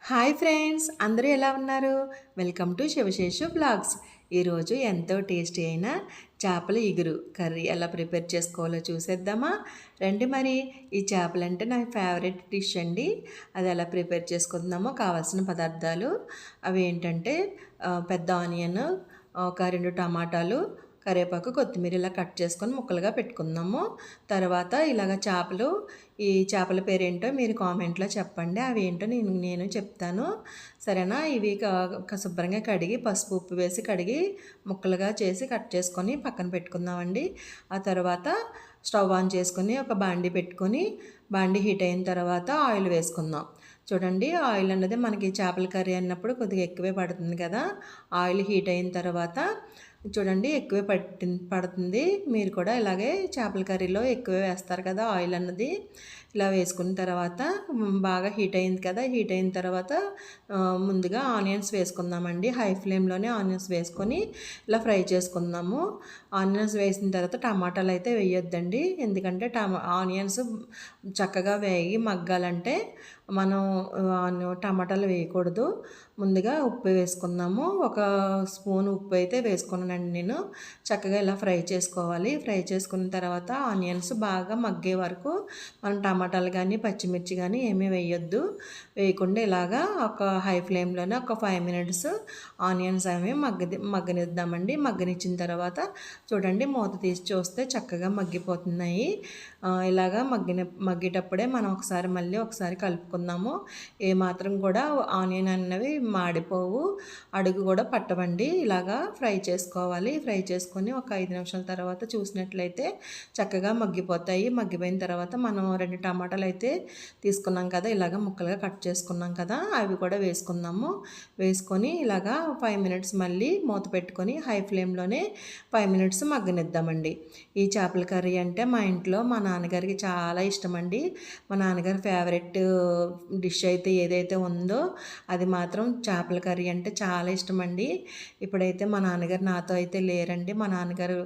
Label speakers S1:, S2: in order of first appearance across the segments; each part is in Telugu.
S1: హాయ్ ఫ్రెండ్స్, అందరూ ఎలా ఉన్నారు? Welcome to Shivaseshu blogs. ఈరోజు ఎంతో టేస్టీ అయిన చేపల ఇగురు కర్రీ ఎలా ప్రిపేర్ చేసుకోవాలో చూసేద్దామా? రండి మరి. ఈ చేపలంటే నా ఫేవరెట్ డిష్ అండి. అది ఎలా ప్రిపేర్ చేసుకుందామో కావాల్సిన పదార్థాలు అవి ఏంటంటే పెద్ద ఆనియన్, ఒక 2 టమాటాలు, కరివేపాకు, కొత్తిమీర ఇలా కట్ చేసుకొని ముక్కలుగా పెట్టుకుందాము. తర్వాత ఇలాగ చేపలు, ఈ చేపల పేరేంటో మీరు కామెంట్లో చెప్పండి. అవి ఏంటో నేను చెప్తాను, సరేనా? ఇవి శుభ్రంగా కడిగి పసుపు ఉప్పు వేసి కడిగి ముక్కలుగా చేసి కట్ చేసుకొని పక్కన పెట్టుకుందామండి. ఆ తర్వాత స్టవ్ ఆన్ చేసుకొని ఒక బాండీ పెట్టుకొని బాండీ హీట్ అయిన తర్వాత ఆయిల్ వేసుకుందాం. చూడండి, ఆయిల్ అన్నది మనకి చేపల కర్రీ అన్నప్పుడు కొద్దిగా ఎక్కువే పడుతుంది కదా. ఆయిల్ హీట్ అయిన తర్వాత చూడండి ఎక్కువే పడుతుంది. మీరు కూడా ఇలాగే చేపల కర్రీలో ఎక్కువే వేస్తారు కదా ఆయిల్ అన్నది. ఇలా వేసుకున్న తర్వాత బాగా హీట్ అయింది కదా. హీట్ అయిన తర్వాత ముందుగా ఆనియన్స్ వేసుకుందామండి. హై ఫ్లేమ్లోనే ఆనియన్స్ వేసుకొని ఇలా ఫ్రై చేసుకుందాము. ఆనియన్స్ వేసిన తర్వాత టమాటాలు అయితే వేయొద్దండి, ఎందుకంటే ఆనియన్స్ చక్కగా వేగి మగ్గాలంటే మనం టమాటాలు వేయకూడదు. ముందుగా ఉప్పు వేసుకుందాము. ఒక స్పూన్ ఉప్పు అయితే వేసుకున్నానండి నేను. చక్కగా ఇలా ఫ్రై చేసుకోవాలి. ఫ్రై చేసుకున్న తర్వాత ఆనియన్స్ బాగా మగ్గే వరకు మనం టమాటాలు కానీ పచ్చిమిర్చి కానీ ఏమీ వేయొద్దు. వేయకుండా ఇలాగా ఒక హై ఫ్లేమ్లోనే ఒక 5 మినిట్స్ ఆనియన్స్ అవి మగ్గనిద్దామండి. మగ్గనిచ్చిన తర్వాత చూడండి, మూత తీసి చూస్తే చక్కగా మగ్గిపోతున్నాయి. ఇలాగా మగ్గేటప్పుడే మనం మళ్ళీ ఒకసారి కలుపుకుందాము. ఏమాత్రం కూడా ఆనియన్ అన్నవి మాడిపోవు, అడుగు కూడా పట్టవండి. ఇలాగా ఫ్రై చేసుకోవాలి. ఫ్రై చేసుకొని ఒక 5 నిమిషాల తర్వాత చూసినట్లయితే చక్కగా మగ్గిపోతాయి. మగ్గిపోయిన తర్వాత మనం 2 టమాటాలు అయితే తీసుకున్నాం కదా, ఇలాగ ముక్కలుగా కట్ చేసుకున్నాం కదా, అవి కూడా వేసుకుందాము. వేసుకొని ఇలాగా 5 మినిట్స్ మళ్ళీ మూత పెట్టుకొని హై ఫ్లేమ్లోనే 5 మినిట్స్ మగ్గనిద్దామండి. ఈ చేపల కర్రీ అంటే మా ఇంట్లో మా నాన్నగారికి చాలా ఇష్టం అండి. మా నాన్నగారి ఫేవరెట్ డిష్ అయితే ఏదైతే ఉందో అది మాత్రం చేపల కర్రీ అంటే చాలా ఇష్టం అండి. ఇప్పుడైతే మా నాన్నగారు నాతో అయితే లేరండి. మా నాన్నగారు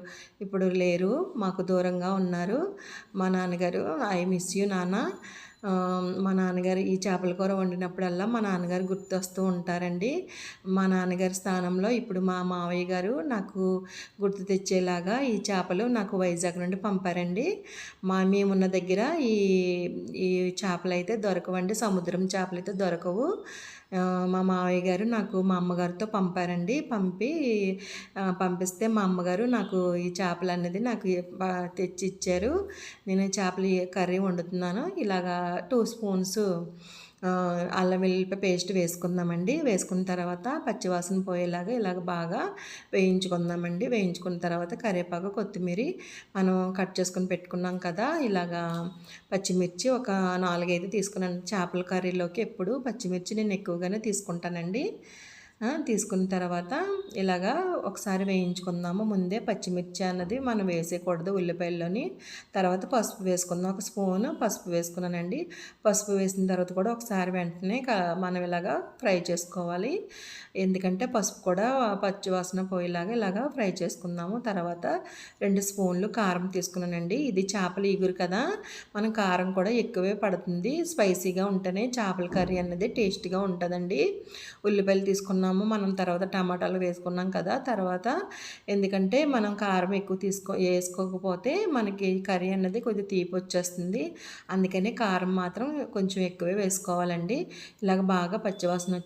S1: ఇప్పుడు లేరు, మాకు దూరంగా ఉన్నారు. మా నాన్నగారు, ఐ మిస్ యూ నాన్న. మా నాన్నగారు ఈ చేపల కూర వండినప్పుడల్లా మా నాన్నగారు గుర్తొస్తూ ఉంటారండి. మా నాన్నగారి స్థానంలో ఇప్పుడు మా మావయ్య గారు నాకు గుర్తు తెచ్చేలాగా ఈ చేపలు నాకు వైజాగ్ నుండి పంపారండి. మేమున్న దగ్గర ఈ ఈ చేపలు అయితే దొరకవండి, సముద్రం చేపలు అయితే దొరకవు. మా మావయ్య గారు నాకు మా అమ్మగారితో పంపారండి. పంపిస్తే మా అమ్మగారు నాకు ఈ చేపలు అనేది నాకు తెచ్చి ఇచ్చారు. నేను చేపల కర్రీ వండుతున్నాను. ఇలాగా 2 స్పూన్స్ అల్లం వెల్లుల్లిపాయ పేస్ట్ వేసుకుందామండి. వేసుకున్న తర్వాత పచ్చివాసన పోయేలాగా ఇలాగ బాగా వేయించుకుందామండి. వేయించుకున్న తర్వాత కరివేపాకు, కొత్తిమీర మనం కట్ చేసుకొని పెట్టుకున్నాం కదా, ఇలాగా పచ్చిమిర్చి ఒక 4, 5 తీసుకున్నాను. చేపల కర్రీలోకి ఎప్పుడు పచ్చిమిర్చి నేను ఎక్కువగానే తీసుకుంటానండి. తీసుకున్న తర్వాత ఇలాగా ఒకసారి వేయించుకుందాము. ముందే పచ్చిమిర్చి అన్నది మనం వేసేయకూడదు ఉల్లిపాయల్లోని. తర్వాత పసుపు వేసుకుందాం. ఒక స్పూన్ పసుపు వేసుకున్నానండి. పసుపు వేసిన తర్వాత కూడా ఒకసారి వెంటనే మనం ఇలాగా ఫ్రై చేసుకోవాలి, ఎందుకంటే పసుపు కూడా పచ్చివాసన పోయేలాగా ఇలాగా ఫ్రై చేసుకుందాము. తర్వాత 2 స్పూన్లు కారం తీసుకున్నానండి. ఇది చేపల ఇగురు కదా, మనం కారం కూడా ఎక్కువే పడుతుంది. స్పైసీగా ఉంటేనే చేపల కర్రీ అన్నది టేస్టీగా ఉంటుందండి. ఉల్లిపాయలు తీసుకున్నాము మనం, తర్వాత టమాటాలు వేసుకున్నాం కదా. తర్వాత ఎందుకంటే మనం కారం ఎక్కువ వేసుకోకపోతే మనకి కర్రీ అన్నది కొద్దిగా తీపి వచ్చేస్తుంది. అందుకని కారం మాత్రం కొంచెం ఎక్కువే వేసుకోవాలండి. ఇలాగ బాగా పచ్చివాసన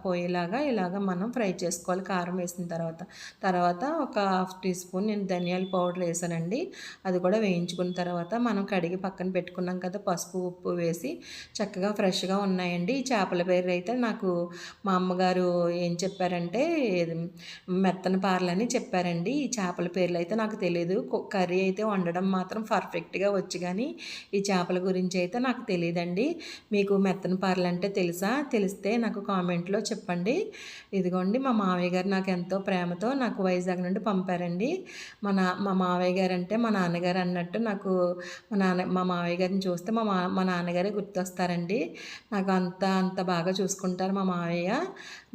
S1: పోయేలాగా ఇలాగ మనం ఫ్రై చేసుకోవాలి కారం వేసిన తర్వాత. తర్వాత ఒక 1/2 టీ స్పూన్ నేను ధనియాల పౌడర్ వేసానండి. అది కూడా వేయించుకున్న తర్వాత మనం కడిగి పక్కన పెట్టుకున్నాం కదా, పసుపు ఉప్పు వేసి చక్కగా ఫ్రెష్గా ఉన్నాయండి. ఈ చేపల పేరు అయితే నాకు మా అమ్మగారు ఏం చెప్పారంటే మెత్తన పారలని చెప్పారండి. ఈ చేపల పేర్లు అయితే నాకు తెలియదు. కర్రీ అయితే వండడం మాత్రం పర్ఫెక్ట్గా వచ్చు, కానీ ఈ చేపల గురించి అయితే నాకు తెలియదండి. మీకు మెత్తన పారలు అంటే తెలుసా? తెలిస్తే నాకు కామెంట్లో చెప్పండి. ఇదిగోండి, మా మావయ్య గారు నాకు ఎంతో ప్రేమతో నాకు వైజాగ్ నుండి పంపారండి. మా మావయ్య గారు అంటే మా నాన్నగారు అన్నట్టు నాకు మా మావయ్య గారిని చూస్తే మా నాన్నగారే గుర్తొస్తారండి. నాకు అంత బాగా చూసుకుంటారు మా మావయ్య.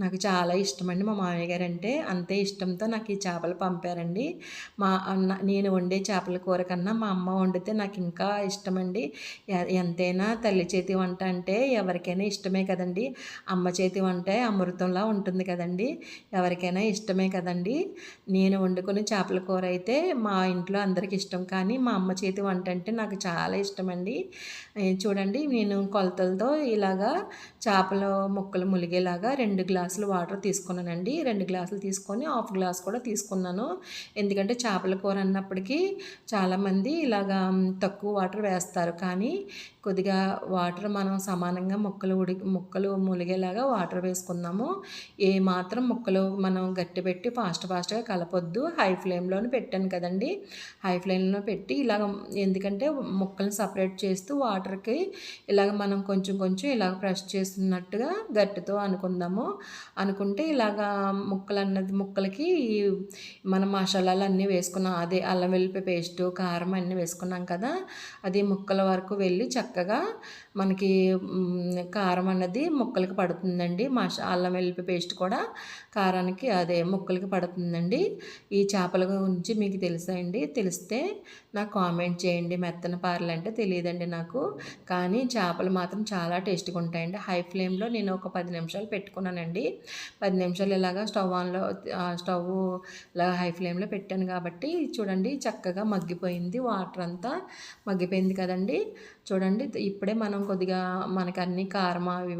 S1: నాకు చాలా ఇష్టమండి. మా మామయ్య గారు అంటే అంతే ఇష్టంతో నాకు ఈ చేపలు పంపారండి. నేను వండే చేపల కూర కన్నా మా అమ్మ వండితే నాకు ఇంకా ఇష్టమండి. ఎంతైనా తల్లి చేతి వంట అంటే ఎవరికైనా ఇష్టమే కదండి. అమ్మ చేతి వంట అమృతంలా ఉంటుంది కదండి. ఎవరికైనా ఇష్టమే కదండి. నేను వండుకునే చేపల కూర అయితే మా ఇంట్లో అందరికి ఇష్టం, కానీ మా అమ్మ చేతి వంట అంటే నాకు చాలా ఇష్టమండి. చూడండి, నేను కొలతలతో ఇలాగా చేపల ముక్కలు ములిగేలాగా 2 గ్లాసులు వాటర్ తీసుకున్నానండి. 2 గ్లాసులు తీసుకొని హాఫ్ గ్లాస్ కూడా తీసుకున్నాను. ఎందుకంటే చేపల కూర అన్నప్పటికీ చాలామంది ఇలాగా తక్కువ వాటర్ వేస్తారు, కానీ కొద్దిగా వాటర్ మనం సమానంగా ముక్కలు ములిగేలాగా వాటర్ వేసుకుందాము. ఏ మాత్రం ముక్కలు మనం గట్టిపెట్టి ఫాస్ట్గా కలపొద్దు. హై ఫ్లేమ్లోనే పెట్టాను కదండి. హై ఫ్లేమ్లో పెట్టి ఇలాగ, ఎందుకంటే ముక్కల్ని సపరేట్ చేస్తూ వాటర్కి ఇలాగ మనం కొంచెం ఇలాగ ప్రెస్ చేస్తున్నట్టుగా గట్టితో అనుకుంటే ఇలాగా ముక్కలకి మనం మసాలాలు అన్నీ వేసుకున్నాం. అదే అల్లం వెల్లుల్లి పేస్టు, కారం అన్నీ వేసుకున్నాం కదా, అది ముక్కల వరకు వెళ్ళి చక్కగా మనకి కారం అన్నది ముక్కలకి పడుతుందండి. అల్లం వెల్లుల్లి పేస్ట్ కూడా కారానికి అదే ముక్కలకి పడుతుందండి. ఈ చేపల గురించి మీకు తెలుసా అండి? తెలిస్తే నాకు కామెంట్ చేయండి. మెత్తన పారలు అంటే తెలియదండి నాకు, కానీ చేపలు మాత్రం చాలా టేస్ట్గా ఉంటాయండి. హై ఫ్లేమ్లో నేను ఒక 10 నిమిషాలు పెట్టుకున్నానండి. 10 నిమిషాలు ఇలాగా స్టవ్ ఇలా హై ఫ్లేమ్లో పెట్టాను కాబట్టి చూడండి చక్కగా మగ్గిపోయింది. వాటర్ అంతా మగ్గిపోయింది కదండి. చూడండి, ఇప్పుడే మనం కొద్దిగా మనకు అన్ని కారం అవి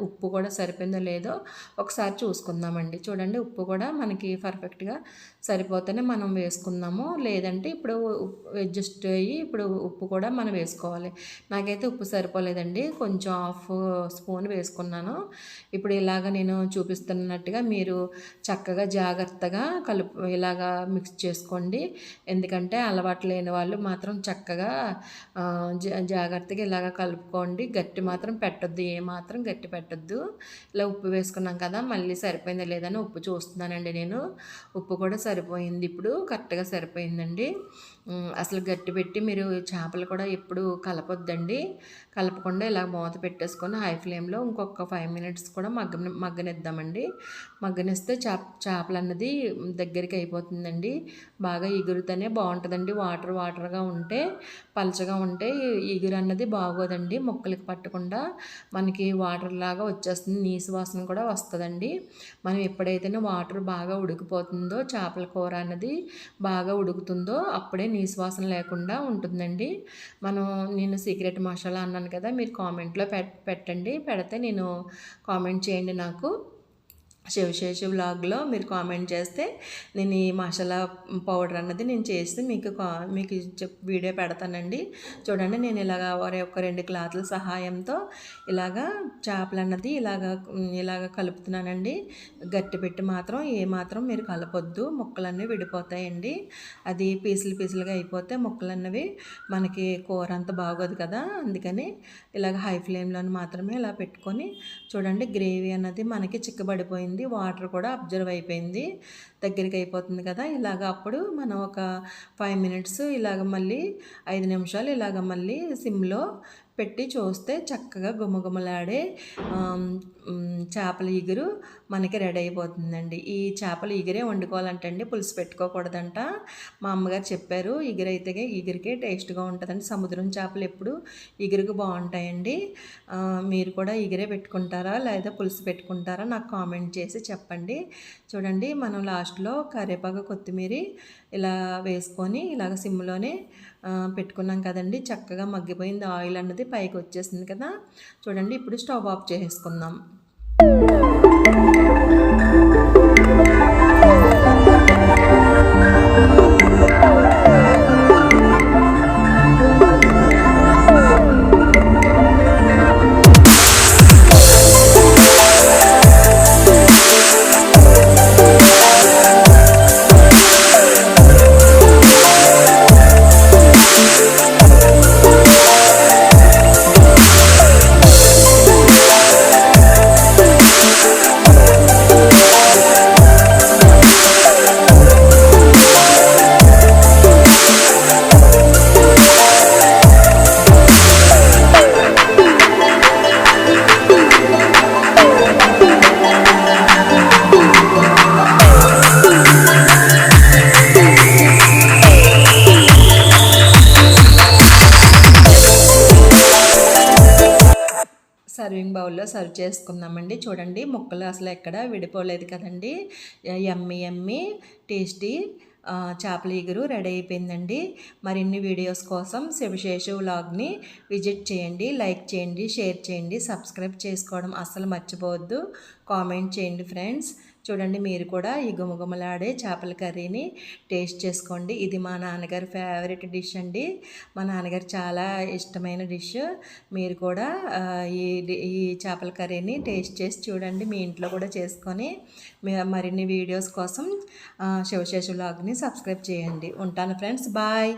S1: ఉప్పు కూడా సరిపోయిందో లేదో ఒకసారి చూసుకుందామండి. చూడండి, ఉప్పు కూడా మనకి పర్ఫెక్ట్గా సరిపోతేనే మనం వేసుకుందాము, లేదంటే ఇప్పుడు అడ్జస్ట్ అయ్యి ఇప్పుడు ఉప్పు కూడా మనం వేసుకోవాలి. నాకైతే ఉప్పు సరిపోలేదండి, కొంచెం హాఫ్ స్పూన్ వేసుకున్నాను. ఇప్పుడు ఇలాగ నేను చూపిస్తున్నట్టుగా మీరు చక్కగా జాగ్రత్తగా ఇలాగా మిక్స్ చేసుకోండి. ఎందుకంటే అలవాటు లేని వాళ్ళు మాత్రం చక్కగా జాగ్రత్తగా ఇలాగ కలుపుకోండి. గట్టి మాత్రం పెట్టొద్దు, ఏమాత్రం గట్టి పెట్టొద్దు. ఇలా ఉప్పు వేసుకున్నాం కదా, మళ్ళీ సరిపోయిందా లేదని ఉప్పు చూస్తున్నానండి నేను. ఉప్పు కూడా సరిపోయింది, ఇప్పుడు కరెక్ట్గా సరిపోయిందండి. అసలు గట్టి పెట్టి మీరు చేపలు కూడా ఎప్పుడు కలపొద్దండి. కలపకుండా ఇలా మూత పెట్టేసుకొని హై ఫ్లేమ్లో ఇంకొక 5 మినిట్స్ కూడా మగ్గనిద్దామండి. మగ్గనిస్తే చేపలు అన్నది దగ్గరికి అయిపోతుందండి. బాగా ఎగురుతూనే బాగుంటుందండి. వాటర్గా ఉంటే, పలచగా ఉంటే ఎగురు అన్నది బాగోదండి. ముక్కలకి పట్టకుండా మనకి వాటర్ లాగా వచ్చేస్తుంది, నీసు వాసన కూడా వస్తుందండి. మనం ఎప్పుడైతే వాటర్ బాగా ఉడికిపోతుందో, చేపల కూర అన్నది బాగా ఉడుకుతుందో అప్పుడే నీసు వాసన లేకుండా ఉంటుందండి. నేను సీక్రెట్ మసాలా అన్నాను కదా, మీరు కామెంట్లో పెట్టండి. పెడితే నేను కామెంట్ చేయండి నాకు. శివశేషు వ్లాగ్లో మీరు కామెంట్ చేస్తే నేను ఈ మసాలా పౌడర్ అన్నది నేను చేసి మీకు వీడియో పెడతానండి. చూడండి, నేను ఒక 2 క్లాతుల సహాయంతో ఇలాగా చేపలు అన్నది ఇలాగ కలుపుతున్నానండి. గట్టి పెట్టి మాత్రం ఏమాత్రం మీరు కలపొద్దు, ముక్కలన్నీ విడిపోతాయండి. అది పీసులుగా అయిపోతే ముక్కలన్నవి మనకి కూర అంత బాగోదు కదా, అందుకని ఇలాగ హై ఫ్లేమ్లో మాత్రమే ఇలా పెట్టుకొని చూడండి. గ్రేవీ అన్నది మనకి చిక్కబడిపోయింది, వాటర్ కూడా అబ్జర్వ్ అయిపోయింది, దగ్గరికి అయిపోతుంది కదా. అప్పుడు మనం ఒక 5 మినిట్స్ మళ్ళీ 5 నిమిషాలు మళ్ళీ సిమ్లో పెట్టి చూస్తే చక్కగా గుమగుమలాడే చేపల ఇగురు మనకి రెడీ అయిపోతుందండి. ఈ చేపల ఇగురే వండుకోవాలంటే అండి, పులుసు పెట్టుకోకూడదంట. మా అమ్మగారు చెప్పారు. ఇగురికే టేస్ట్గా ఉంటుందండి. సముద్రం చేపలు ఎప్పుడు ఇగురుకు బాగుంటాయండి. మీరు కూడా ఇగురే పెట్టుకుంటారా లేదా పులుసు పెట్టుకుంటారా నాకు కామెంట్ చేసి చెప్పండి. చూడండి, మనం లాస్ట్లో కరివేపాకు, కొత్తిమీర ఇలా వేసుకొని సిమ్లోనే పెట్టుకున్నాం కదండి. చక్కగా మగ్గిపోయింది, ఆయిల్ అన్నది పైకి వచ్చేసింది కదా. చూడండి, ఇప్పుడు స్టవ్ ఆఫ్ చేసుకుందాం. చేసుకుందామండి. చూడండి ముక్కలు అసలు ఎక్కడ విడిపోలేదు కదండి. యమ్మీ యమ్మీ టేస్టీ చేపల ఇగురు రెడీ అయిపోయిందండి. మరిన్ని వీడియోస్ కోసం శివశేషు వ్లాగ్ని విజిట్ చేయండి, లైక్ చేయండి, షేర్ చేయండి, సబ్స్క్రైబ్ చేసుకోవడం అస్సలు మర్చిపోవద్దు. కామెంట్ చేయండి ఫ్రెండ్స్. చూడండి మీరు కూడా ఈ గుమగుమలాడే చేపల కర్రీని టేస్ట్ చేసుకోండి. ఇది మా నాన్నగారి ఫేవరెట్ డిష్ అండి. మా నాన్నగారు చాలా ఇష్టమైన డిష్. మీరు కూడా ఈ చేపల కర్రీని టేస్ట్ చేసి చూడండి, మీ ఇంట్లో కూడా చేసుకొని మరిన్ని వీడియోస్ కోసం శివశేషు వ్లాగ్ని సబ్స్క్రైబ్ చేయండి. ఉంటాను ఫ్రెండ్స్, బాయ్.